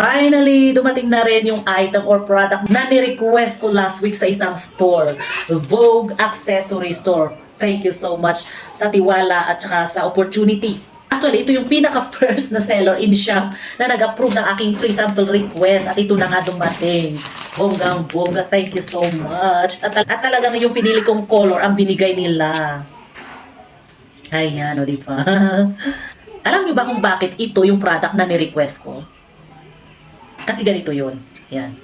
Finally, dumating na rin yung item or product na ni-request ko last week sa isang store. Vogue Accessory Store. Thank you so much sa tiwala at saka sa opportunity. Actually, ito yung pinaka-first na seller in shop na nag-approve ng aking free sample request at ito na nga dumating. Bonggang-bongga, thank you so much. At talagang yung pinili kong color ang binigay nila. Ayan, o diba? Alam nyo ba kung bakit ito yung product na ni-request ko? Kasi ganito yun. Yan.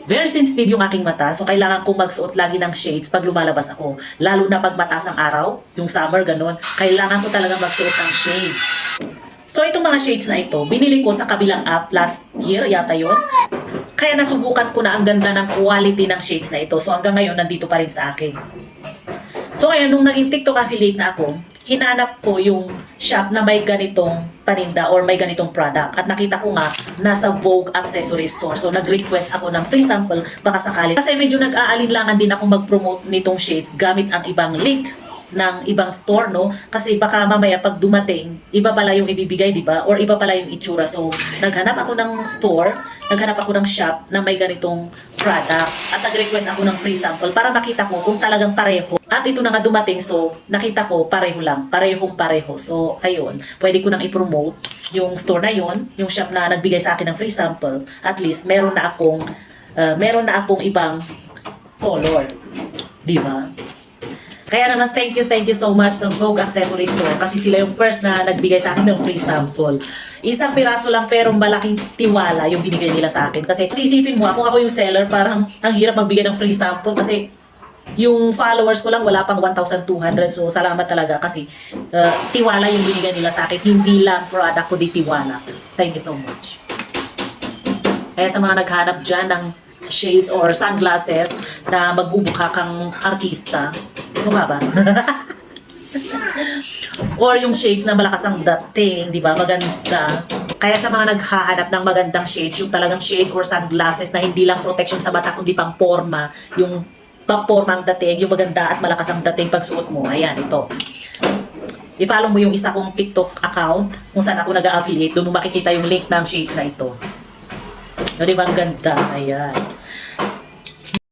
Very sensitive yung aking mata, so kailangan kong magsuot lagi ng shades pag lumalabas ako. Lalo na pag mataas ang araw, yung summer, ganun. Kailangan ko talaga magsuot ng shades. So itong mga shades na ito, binili ko sa kabilang app last year, yata yun. Kaya nasubukan ko na ang ganda ng quality ng shades na ito. So hanggang ngayon, nandito pa rin sa akin. So ngayon, nung naging TikTok affiliate na ako, hinanap ko yung shop na may ganitong paninda or may ganitong product. At nakita ko nga, nasa Vogue Accessory Store. So nag-request ako ng free sample, baka sakali. Kasi medyo nag-aalinlangan din ako mag-promote nitong shades gamit ang ibang link ng ibang store, no? Kasi baka mamaya pag dumating, iba pala yung ibibigay, di ba? Or iba pala yung itsura. So, naghanap ako ng store, naghanap ako ng shop na may ganitong product at nag-request ako ng free sample para makita ko kung talagang pareho. At ito na nga dumating, so nakita ko pareho lang, parehong-pareho. So, ayun, pwede ko nang i-promote yung store na yon, yung shop na nagbigay sa akin ng free sample. At least, meron na akong ibang color. Di ba? Kaya naman, thank you so much sa Vogue Accessory Store kasi sila yung first na nagbigay sa akin ng free sample. Isang piraso lang pero malaking tiwala yung binigay nila sa akin. Kasi isipin mo, ako yung seller, parang ang hirap magbigay ng free sample kasi yung followers ko lang wala pang 1,200. So, salamat talaga kasi tiwala yung binigay nila sa akin. Hindi lang product ko, di tiwala. Thank you so much. Kaya sa mga naghanap dyan ng shades or sunglasses na magbubukha kang artista, ba? Or yung shades na malakas ang dating, di ba? Maganda. Kaya sa mga naghahanap ng magandang shades, yung talagang shades or sunglasses na hindi lang protection sa mata, kundi pang forma, yung pang-forma ang dating, yung maganda at malakas ang dating pagsuot mo. Ayan, ito. I-follow mo yung isa kong TikTok account kung saan ako nag-affiliate. Doon mo makikita yung link ng shades na ito. No, di ba? Ang ganda. Ayan.